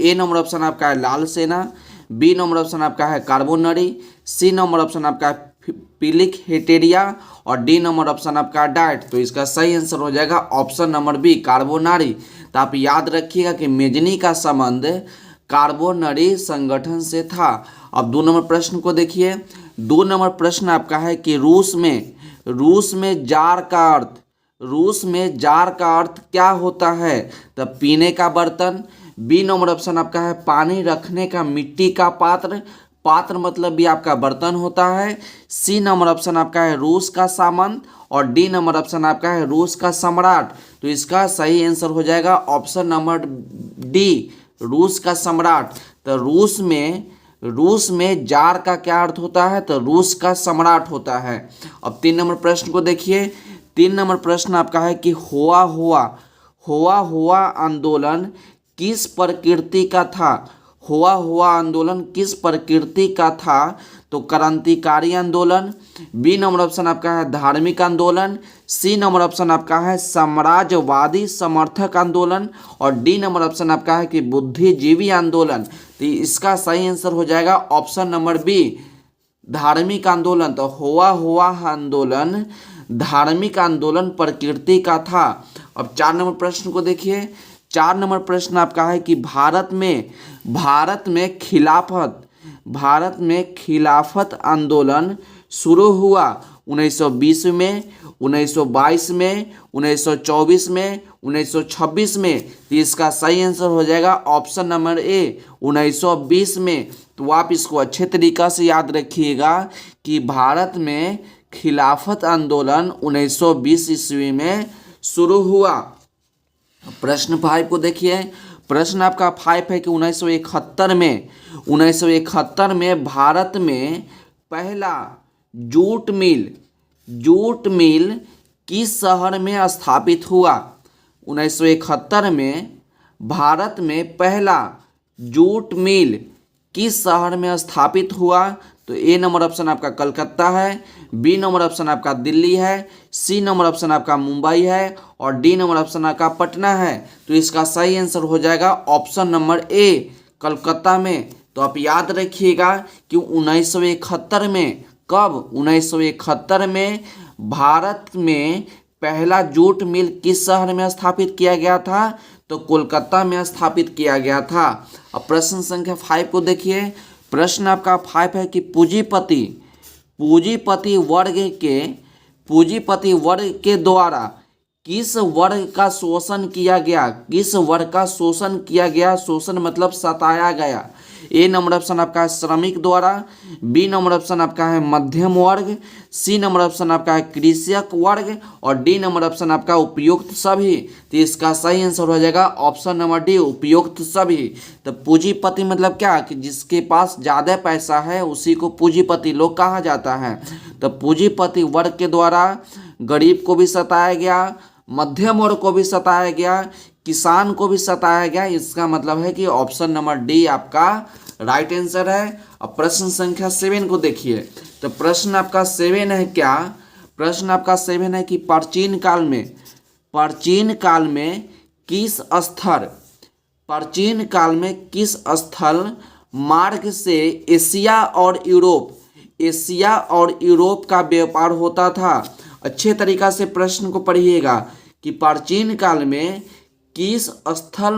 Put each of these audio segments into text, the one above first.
ए number option आपका है लाल सेना, बी नंबर ऑप्शन आपका है कार्बोनरी, सी नंबर ऑप्शन आपका है पिलिक हेटेरिया और डी नंबर ऑप्शन आपका डाइट। तो इसका सही आंसर हो जाएगा ऑप्शन नंबर बी कार्बोनरी। तो आप याद रखिएगा कि मेजनी का संबंध कार्बोनरी संगठन से था। अब 2 नंबर प्रश्न को देखिए। 2 नंबर प्रश्न आपका है कि रूस में जार का अर्थ क्या होता है? तो पीने का बर्तन, बी नंबर ऑप्शन आपका है पानी रखने का मिट्टी का पात्र मतलब भी आपका बर्तन होता है, सी नंबर ऑप्शन आपका है रूस का सामंत और डी नंबर ऑप्शन आपका है रूस का सम्राट। तो इसका सही आंसर हो जाएगा ऑप्शन नंबर डी रूस का सम्राट। तो रूस में जार का क्या अर्थ होता है? तो रूस का सम्राट होता है। अब 3 नंबर प्रश्न को देखिए। 3 नंबर प्रश्न आपका है कि हुआ आंदोलन किस प्रकृति का था? हुआ आंदोलन किस प्रकृति का था? तो क्रांतिकारी आंदोलन, बी नंबर ऑप्शन आपका है धार्मिक आंदोलन, सी नंबर ऑप्शन आपका है साम्राज्यवादी समर्थक आंदोलन और डी नंबर ऑप्शन आपका है कि बुद्धिजीवी आंदोलन। तो इसका सही आंसर हो जाएगा ऑप्शन नंबर बी धार्मिक आंदोलन। तो हुआ आंदोलन धार्मिक आंदोलन प्रकृति का था। अब 4 नंबर प्रश्न को देखिए। 4 नंबर प्रश्न आपका है कि भारत में खिलाफत आंदोलन शुरू हुआ 1920 में, 1922 में, 1924 में, 1926 में। तो इसका सही आंसर हो जाएगा ऑप्शन नंबर ए 1920 में। तो आप इसको अच्छे तरीक़ा से याद रखिएगा कि भारत में खिलाफत आंदोलन 1920 ईस्वी में शुरू हुआ। प्रश्न 5 को देखिए। प्रश्न आपका 5 है कि 1971 में भारत में पहला जूट मिल किस शहर में स्थापित हुआ? 1971 में भारत में पहला जूट मिल किस शहर में स्थापित हुआ? तो ए नंबर ऑप्शन आपका कलकत्ता है, बी नंबर ऑप्शन आपका दिल्ली है, सी नंबर ऑप्शन आपका मुंबई है और डी नंबर ऑप्शन आपका पटना है। तो इसका सही आंसर हो जाएगा ऑप्शन नंबर ए कलकत्ता में। तो आप याद रखिएगा कि 1971 में, कब? 1971 में भारत में पहला जूट मिल किस शहर में स्थापित किया गया था? तो कोलकाता में स्थापित किया गया था। अब प्रश्न संख्या 5 को देखिए। प्रश्न आपका 5 है कि पूंजीपति वर्ग के द्वारा किस वर्ग का शोषण किया गया? शोषण मतलब सताया गया। ए नंबर ऑप्शन आपका है श्रमिक द्वारा, बी नंबर ऑप्शन आपका है मध्यम वर्ग, सी नंबर ऑप्शन आपका है कृषक वर्ग और डी नंबर ऑप्शन आपका उपयुक्त सभी। तो इसका सही आंसर हो जाएगा ऑप्शन नंबर डी उपयुक्त सभी। तो पूंजीपति मतलब क्या? कि जिसके पास ज़्यादा पैसा है उसी को पूंजीपति लोग कहा जाता है। तो पूंजीपति वर्ग के द्वारा गरीब को भी सताया गया, मध्यम वर्ग को भी सताया गया, किसान को भी सताया गया। इसका मतलब है कि ऑप्शन नंबर डी आपका राइट आंसर है। अब प्रश्न संख्या 7 को देखिए। तो प्रश्न आपका 7 है क्या? प्रश्न आपका 7 है कि प्राचीन काल में किस स्थल मार्ग से एशिया और यूरोप का व्यापार होता था? अच्छे तरीक़ा से प्रश्न को पढ़िएगा कि प्राचीन काल में किस स्थल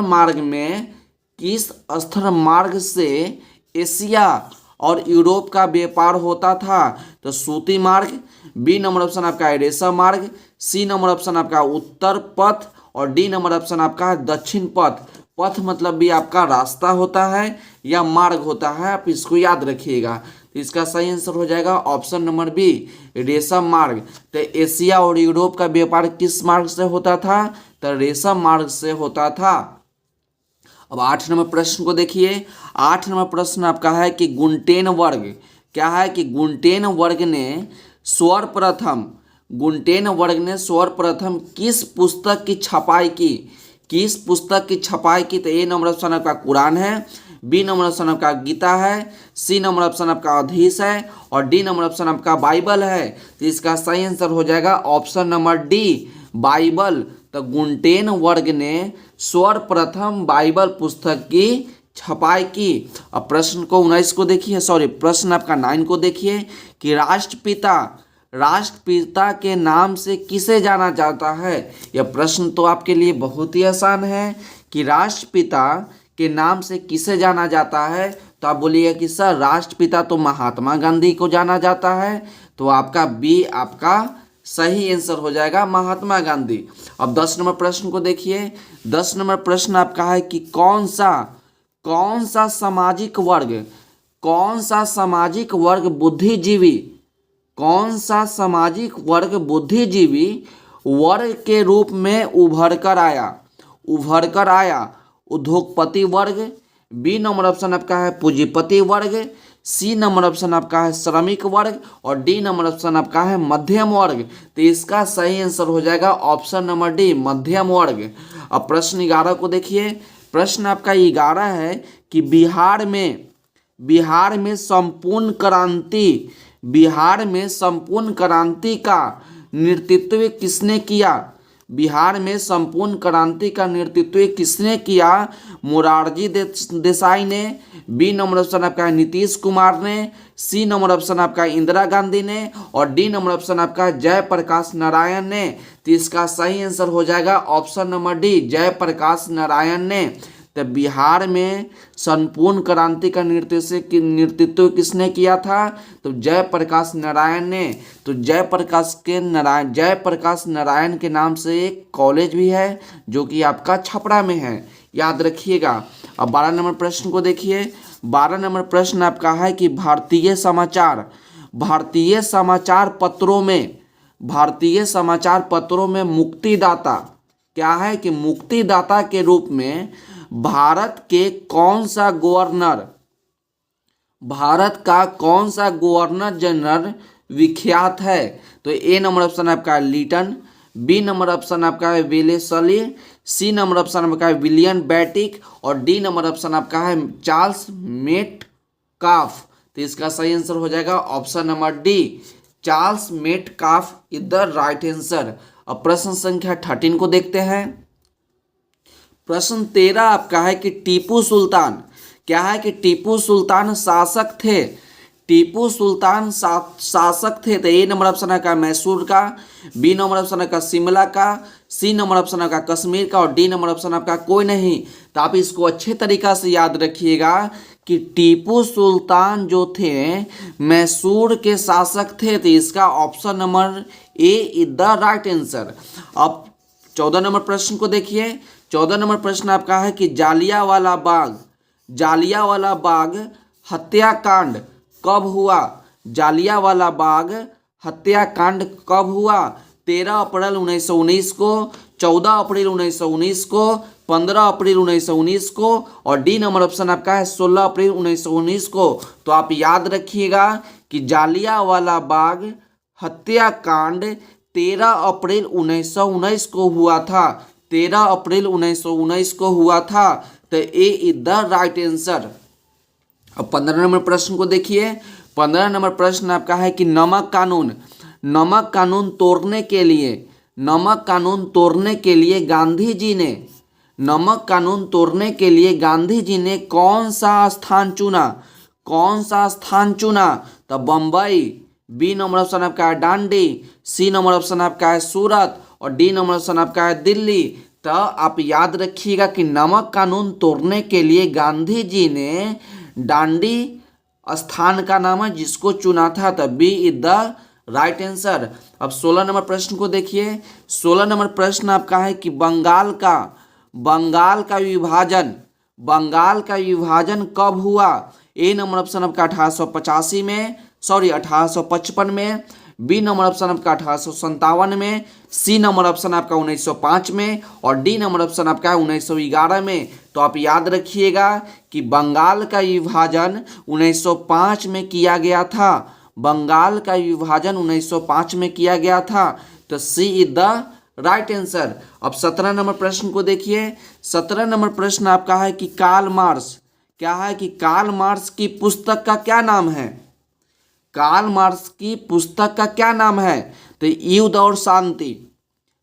मार्ग से एशिया और यूरोप का व्यापार होता था? तो सूती मार्ग, बी नंबर ऑप्शन आपका है रेशम मार्ग, सी नंबर ऑप्शन आपका उत्तर पथ और डी नंबर ऑप्शन आपका है दक्षिण पथ। पथ मतलब भी आपका रास्ता होता है या मार्ग होता है, आप इसको याद रखिएगा। तो इसका सही आंसर हो जाएगा ऑप्शन नंबर बी रेशम मार्ग। तो एशिया और यूरोप का व्यापार किस मार्ग से होता था? तो रेशम मार्ग से होता था। अब 8 नंबर प्रश्न को देखिए। 8 नंबर प्रश्न आपका है कि गुंटेन वर्ग क्या है? कि गुंटेन वर्ग ने सर्वप्रथम किस पुस्तक की छपाई की? तो ए नंबर ऑप्शन आपका कुरान है, बी नंबर ऑप्शन आपका गीता है, सी नंबर ऑप्शन आपका अधीश है और डी नंबर ऑप्शन आपका बाइबल है। तो इसका सही आंसर हो जाएगा ऑप्शन नंबर डी बाइबल। तो गुंटेन वर्ग ने सर्वप्रथम बाइबल पुस्तक की छपाई की। अब प्रश्न को 19 को देखिए, सॉरी प्रश्न आपका 9 को देखिए कि राष्ट्रपिता के नाम से किसे जाना जाता है। यह प्रश्न तो आपके लिए बहुत ही आसान है कि राष्ट्रपिता के नाम से किसे जाना जाता है। तो आप बोलिए कि सर राष्ट्रपिता तो महात्मा गांधी को जाना जाता है, तो आपका बी आपका सही आंसर हो जाएगा, महात्मा गांधी। अब 10 नंबर प्रश्न को देखिए। 10 नंबर प्रश्न आपका है कि कौन सा सामाजिक वर्ग बुद्धिजीवी वर्ग के रूप में उभर कर आया। उद्योगपति वर्ग, बी नंबर ऑप्शन आपका है पूंजीपति वर्ग, सी नंबर ऑप्शन आपका है श्रमिक वर्ग और डी नंबर ऑप्शन आपका है मध्यम वर्ग। तो इसका सही आंसर हो जाएगा ऑप्शन नंबर डी, मध्यम वर्ग। अब प्रश्न 11 को देखिए। प्रश्न आपका 11 है कि बिहार में संपूर्ण क्रांति का नेतृत्व किसने किया। मोरारजी देसाई ने, बी नंबर ऑप्शन आपका है नीतीश कुमार ने, सी नंबर ऑप्शन आपका है इंदिरा गांधी ने और डी नंबर ऑप्शन आपका है जयप्रकाश नारायण ने। तो इसका सही आंसर हो जाएगा option number D, Jayaprakash Narayan ने। तो बिहार में संपूर्ण क्रांति का नेतृत्व किसने किया था, तो जयप्रकाश नारायण ने। तो जयप्रकाश नारायण के नाम से एक कॉलेज भी है जो कि आपका छपरा में है, याद रखिएगा। अब 12 नंबर प्रश्न को देखिए। 12 नंबर प्रश्न आपका है कि भारतीय समाचार पत्रों में मुक्तिदाता क्या है कि मुक्तिदाता के रूप में भारत का कौन सा गवर्नर जनरल विख्यात है। तो ए नंबर ऑप्शन आपका है लिटन, बी नंबर ऑप्शन आपका है वेलेस्ली, सी नंबर ऑप्शन आपका है विलियम बेंटिक और डी नंबर ऑप्शन आपका है चार्ल्स मेटकाफ। तो इसका सही आंसर हो जाएगा option number D, Charles Metcalfe is the right answer. अब प्रश्न संख्या 13 को देखते हैं। प्रश्न 13 आपका है कि टीपू सुल्तान शासक थे। तो ए नंबर ऑप्शन है मैसूर का, बी नंबर ऑप्शन है शिमला का, सी नंबर ऑप्शन है कश्मीर का और डी नंबर ऑप्शन आपका कोई नहीं। तो आप इसको अच्छे तरीका से याद रखिएगा कि टीपू सुल्तान जो थे मैसूर के शासक थे। तो इसका option number A is the right answer. अब 14 नंबर प्रश्न को देखिए। 14 नंबर प्रश्न आपका है कि जालियांवाला बाग हत्याकांड कब हुआ। जालियांवाला बाग हत्याकांड कब हुआ। 13 अप्रैल 1919 को, 14 अप्रैल 1919 को, 15 अप्रैल 1919 को और डी नंबर ऑप्शन आपका है 16 अप्रैल 1919 को। तो आप याद रखिएगा कि जालियांवाला बाग हत्याकांड 13 अप्रैल 1919 को हुआ था। 13 अप्रैल 1919 को हुआ था। तो ए इज द राइट आंसर। अब 15 नंबर प्रश्न को देखिए। 15 नंबर प्रश्न आपका है कि नमक कानून तोड़ने के लिए गांधी जी ने कौन सा स्थान चुना। तो बम्बई, बी नंबर ऑप्शन आपका है डांडी, सी नंबर ऑप्शन आपका है सूरत और डी नंबर ऑप्शन आपका है दिल्ली। तो आप याद रखिएगा कि नमक कानून तोड़ने के लिए गांधी जी ने डांडी स्थान का नाम है जिसको चुना था। तो B is the right answer. अब 16 नंबर प्रश्न को देखिए। 16 नंबर प्रश्न आपका है कि बंगाल का विभाजन कब हुआ। ए नंबर ऑप्शन आपका 1855 में, बी नंबर ऑप्शन आपका 1857 में, सी नंबर ऑप्शन आपका 1905 में और डी नंबर ऑप्शन आपका है 1911 में। तो आप याद रखिएगा कि बंगाल का विभाजन 1905 में किया गया था। बंगाल का विभाजन 1905 में किया गया था। तो सी इज द राइट आंसर। अब 17 नंबर प्रश्न को देखिए। 17 नंबर प्रश्न आपका है कि कार्ल मार्क्स की पुस्तक का क्या नाम है। कार्ल मार्क्स की पुस्तक का क्या नाम है। तो युद्ध और शांति।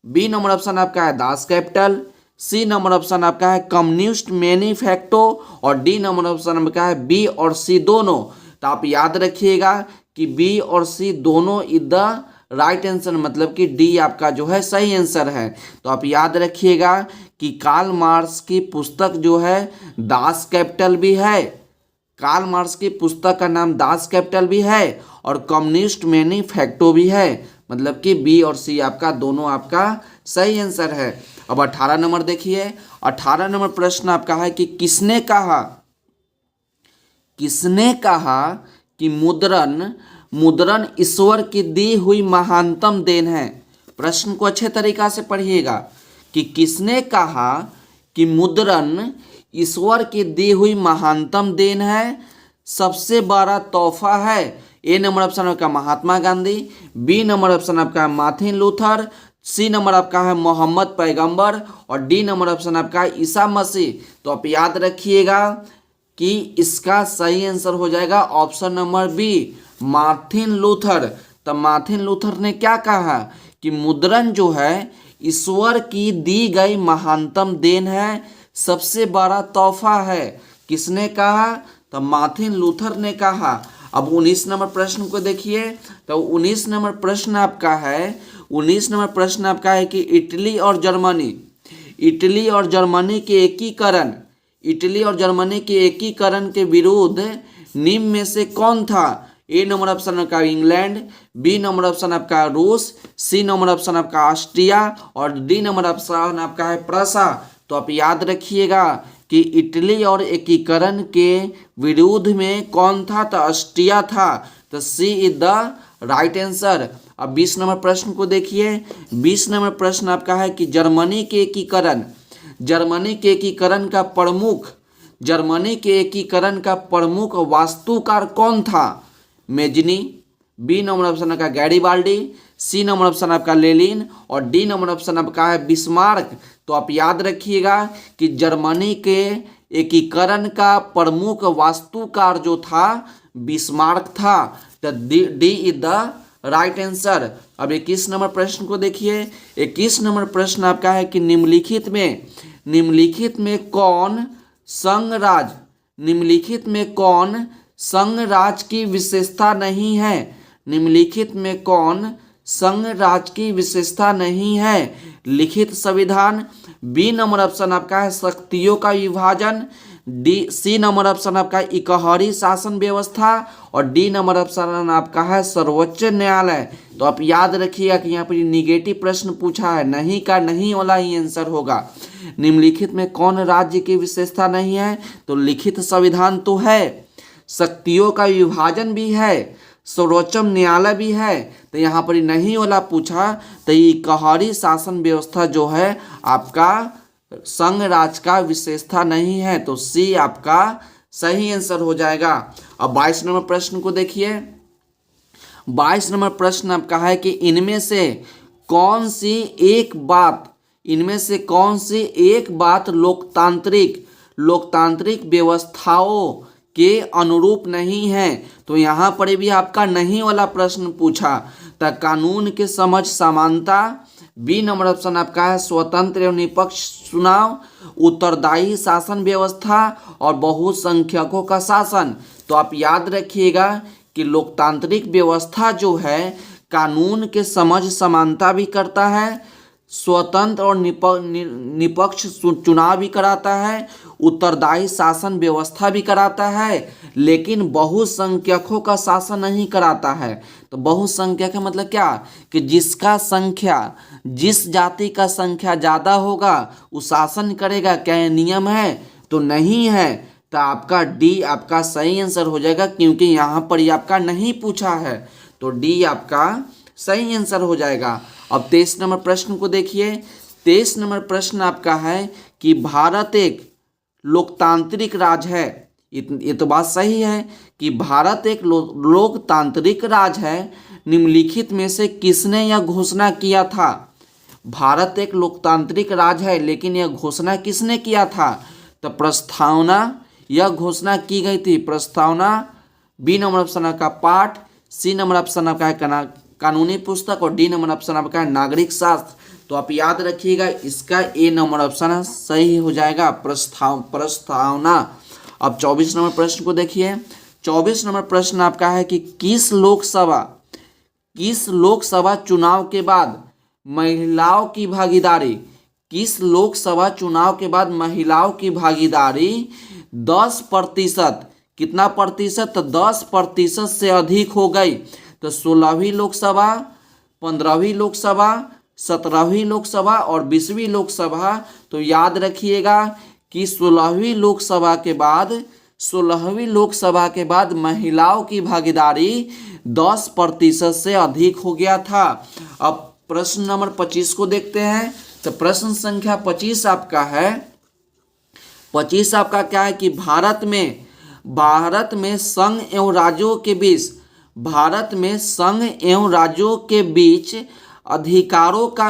बी नंबर ऑप्शन आपका है Das Kapital, C number option आपका है कम्युनिस्ट मैनिफेस्टो और डी नंबर ऑप्शन आपका है बी और सी दोनों। तो आप याद रखिएगा कि बी और सी दोनों इज द राइट आंसर, मतलब कि डी आपका जो है सही आंसर है। तो आप याद रखिएगा कि कार्ल मार्क्स की पुस्तक जो है दास कैपिटल भी है, कार्ल मार्क्स की पुस्तक का नाम दास कैपिटल भी है और कम्युनिस्ट मैनिफेस्टो भी है, मतलब कि बी और सी आपका दोनों आपका सही आंसर है। अब 18 नंबर देखिए, 18 नंबर प्रश्न आपका है कि किसने कहा कि मुद्रण ईश्वर की दी हुई महानतम देन है। प्रश्न को अच्छे तरीका से पढ़िएगा कि किसने कहा कि मुद्रण ईश्वर की दी हुई महानतम देन है, सबसे बड़ा तोहफा है। ए नंबर ऑप्शन आपका Mahatma Gandhi, B number option आपका है मार्टिन लूथर, सी नंबर आपका है मोहम्मद पैगंबर और डी नंबर ऑप्शन आपका है ईसा मसीह। तो आप याद रखिएगा कि इसका सही आंसर हो जाएगा option number B Martin Luther. तो मार्टिन लूथर ने क्या कहा कि मुद्रण जो है ईश्वर की दी गई महानतम देन है, सबसे बड़ा तोहफा है। किसने कहा? तो मार्टिन लूथर ने कहा। अब 19 नंबर प्रश्न को देखिए। तो 19 नंबर प्रश्न आपका है कि इटली और जर्मनी के एकीकरण के विरुद्ध निम्न में से कौन था? ए नंबर ऑप्शन आपका इंग्लैंड, बी नंबर ऑप्शन आपका रूस, सी नंबर ऑप्शन आपका ऑस्ट्रिया और डी नंबर ऑप्शन आपका है प्रसा। तो आप याद रखिएगा कि इटली और एकीकरण के विरोध में कौन था? तो ऑस्ट्रिया था। तो सी इज द राइट आंसर। अब 20 नंबर प्रश्न को देखिए। 20 नंबर प्रश्न आपका है कि जर्मनी के एकीकरण का प्रमुख वास्तुकार कौन था? मेजनी, बी नंबर ऑप्शन आपका गैरीबाल्डी, सी नंबर ऑप्शन आपका लेनिन और डी नंबर ऑप्शन आपका है बिस्मार्क। तो आप याद रखिएगा कि जर्मनी के एकीकरण का प्रमुख वास्तुकार जो था बिस्मार्क था। तो D is the right answer. अब 21 नंबर प्रश्न को देखिए। 21 नंबर प्रश्न आपका है कि निम्नलिखित में कौन संघ राज की विशेषता नहीं है? निम्नलिखित में कौन संघ राज की विशेषता नहीं है? लिखित संविधान, बी नंबर ऑप्शन आपका है शक्तियों का विभाजन, सी नंबर ऑप्शन आपका इकहरी शासन व्यवस्था और डी नंबर ऑप्शन आपका है सर्वोच्च न्यायालय। तो आप याद रखिएगा कि यहाँ पर निगेटिव प्रश्न पूछा है, नहीं का नहीं वाला ही आंसर होगा। निम्नलिखित में कौन राज्य की विशेषता नहीं है? तो लिखित संविधान तो है, शक्तियों का विभाजन भी है, सर्वोच्चम न्यायालय भी है। तो यहाँ पर नहीं वाला पूछा। तो ये इकहरी शासन व्यवस्था जो है आपका संघ राज का विशेषता नहीं है। तो सी आपका सही आंसर हो जाएगा। अब 22 नंबर प्रश्न को देखिए। 22 नंबर प्रश्न आपका है कि इनमें से कौन सी एक बात लोकतांत्रिक व्यवस्थाओं के अनुरूप नहीं है? तो यहाँ पर भी आपका नहीं वाला प्रश्न पूछा। तो कानून के समझ समानता, बी नंबर ऑप्शन आपका है स्वतंत्र एवं निष्पक्ष चुनाव, उत्तरदायी शासन व्यवस्था और बहुसंख्यकों का शासन। तो आप याद रखिएगा कि लोकतांत्रिक व्यवस्था जो है कानून के समझ समानता भी करता है, स्वतंत्र और निष्पक्ष चुनाव भी कराता है, उत्तरदायी शासन व्यवस्था भी कराता है, लेकिन बहुसंख्यकों का शासन नहीं कराता है। तो बहुसंख्यक का मतलब क्या? कि जिस जाति का संख्या ज़्यादा होगा वो शासन करेगा। क्या ये नियम है? तो नहीं है। तो आपका डी आपका सही आंसर हो जाएगा, क्योंकि यहाँ पर ये आपका नहीं पूछा है। तो डी आपका सही आंसर हो जाएगा। अब 23 नंबर प्रश्न को देखिए। 23 नंबर प्रश्न आपका है कि भारत एक लोकतांत्रिक राज्य है। ये तो बात सही है कि भारत एक लोकतांत्रिक राज्य है। निम्नलिखित में से किसने यह घोषणा किया था? भारत एक लोकतांत्रिक राज्य है, लेकिन यह घोषणा किसने किया था? तो प्रस्तावना, यह घोषणा की गई थी। प्रस्तावना, बी नंबर ऑप्शन का पाठ, सी नंबर ऑप्शन आपका है कानूनी पुस्तक और डी नंबर ऑप्शन आपका है नागरिक शास्त्र। तो आप याद रखिएगा इसका ए नंबर ऑप्शन सही हो जाएगा, प्रस्तावना। अब 24 नंबर प्रश्न को देखिए। 24 नंबर प्रश्न आपका है कि किस लोकसभा चुनाव के बाद महिलाओं की भागीदारी, किस लोकसभा चुनाव के बाद महिलाओं की भागीदारी 10%, कितना प्रतिशत, तो 10% से अधिक हो गई। तो 16वीं लोकसभा, 15वीं लोकसभा, 17वीं लोकसभा और 20वीं लोकसभा। तो याद रखिएगा कि 16वीं लोकसभा के बाद महिलाओं की भागीदारी 10% से अधिक हो गया था। अब प्रश्न नंबर 25 को देखते हैं। तो प्रश्न संख्या 25 आपका है, 25 आपका क्या है कि भारत में संघ एवं राज्यों के बीच अधिकारों का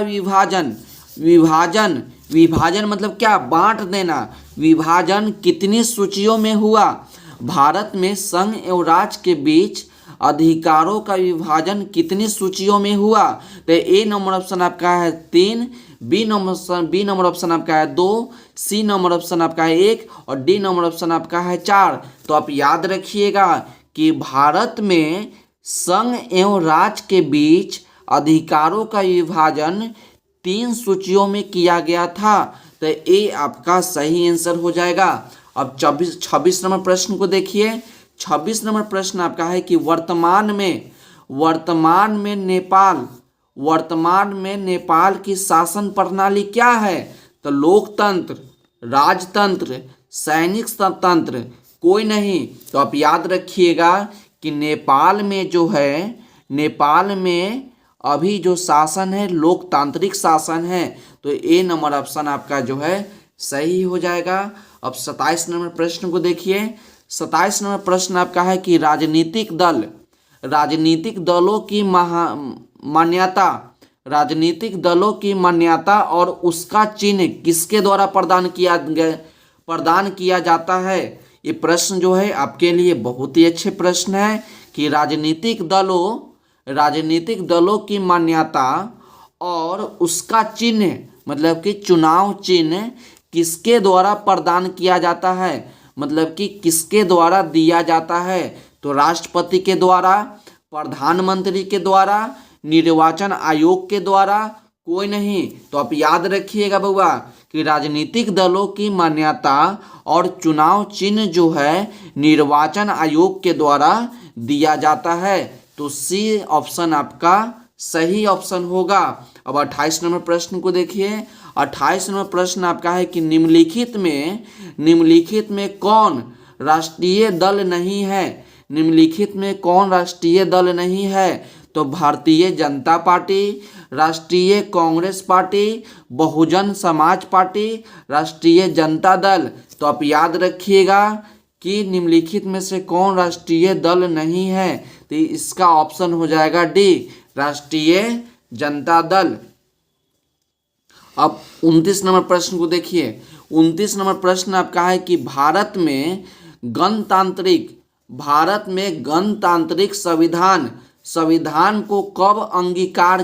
विभाजन मतलब क्या, बांट देना। विभाजन कितनी सूचियों में हुआ? भारत में संघ एवं राज्य के बीच अधिकारों का विभाजन कितनी सूचियों में हुआ? तो ए नंबर ऑप्शन आपका है 3, बी नंबर ऑप्शन आपका है 2, सी नंबर ऑप्शन आपका है 1 और डी नंबर ऑप्शन आपका है 4। तो आप याद रखिएगा कि भारत में संघ एवं राज्य के बीच अधिकारों का विभाजन 3 सूचियों में किया गया था। तो ए आपका सही आंसर हो जाएगा। अब 26 नंबर प्रश्न को देखिए। 26 नंबर प्रश्न आपका है कि वर्तमान में नेपाल की शासन प्रणाली क्या है? तो लोकतंत्र, राजतंत्र, सैनिक तंत्र, कोई नहीं। तो आप याद रखिएगा कि नेपाल में अभी जो शासन है लोकतांत्रिक शासन है। तो ए नंबर ऑप्शन आपका जो है सही हो जाएगा। अब 27 नंबर प्रश्न को देखिए। 27 नंबर प्रश्न आपका है कि राजनीतिक दलों की मान्यता और उसका चिन्ह किसके द्वारा प्रदान किया जाता है? ये प्रश्न जो है आपके लिए बहुत ही अच्छे प्रश्न है कि राजनीतिक दलों की मान्यता और उसका चिन्ह मतलब कि चुनाव चिन्ह किसके द्वारा प्रदान किया जाता है, मतलब कि किसके द्वारा दिया जाता है? तो राष्ट्रपति के द्वारा, प्रधानमंत्री के द्वारा, निर्वाचन आयोग के द्वारा, कोई नहीं। तो आप याद रखिएगा बउआ कि राजनीतिक दलों की मान्यता और चुनाव चिन्ह जो है निर्वाचन आयोग के द्वारा दिया जाता है। तो सी ऑप्शन आपका सही ऑप्शन होगा। अब 28 नंबर प्रश्न को देखिए। 28 नंबर प्रश्न आपका है कि निम्नलिखित में कौन राष्ट्रीय दल नहीं है? निम्नलिखित में कौन राष्ट्रीय दल नहीं है? तो भारतीय जनता पार्टी, राष्ट्रीय कांग्रेस पार्टी, बहुजन समाज पार्टी, राष्ट्रीय जनता दल। तो आप याद रखिएगा कि निम्नलिखित में से कौन राष्ट्रीय दल नहीं है? तो इसका ऑप्शन हो जाएगा डी, राष्ट्रीय जनता दल। अब 29 नंबर प्रश्न को देखिए। 29 नंबर प्रश्न आपका है कि भारत में गणतांत्रिक संविधान को कब अंगीकार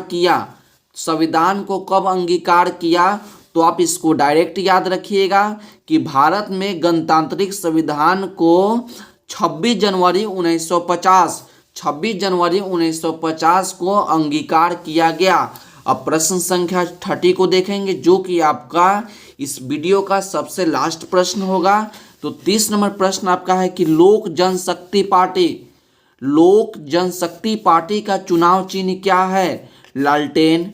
किया? तो आप इसको डायरेक्ट याद रखिएगा कि भारत में गणतांत्रिक संविधान को 26 जनवरी 1950 को अंगीकार किया गया। अब प्रश्न संख्या 30 को देखेंगे जो कि आपका इस वीडियो का सबसे लास्ट प्रश्न होगा। तो 30 नंबर प्रश्न आपका है कि लोक जनशक्ति पार्टी का चुनाव चिन्ह क्या है? लालटेन,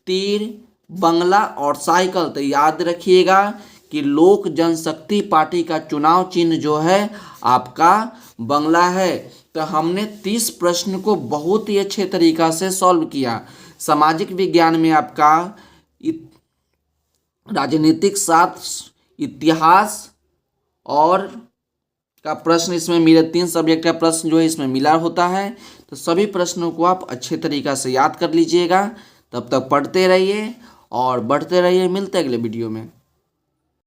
तीर, बंगला और साइकिल। तो याद रखिएगा कि लोक जनशक्ति पार्टी का चुनाव चिन्ह जो है आपका बंगला है। तो हमने 30 प्रश्न को बहुत ही अच्छे तरीका से सॉल्व किया। सामाजिक विज्ञान में आपका राजनीतिक शास्त्र, इतिहास और का प्रश्न इसमें मिला, 3 सब्जेक्ट का प्रश्न जो है इसमें मिला होता है। तो सभी प्रश्नों को आप अच्छे तरीका से याद कर लीजिएगा। तब तक पढ़ते रहिए और बढ़ते रहिए। मिलते हैं अगले वीडियो में।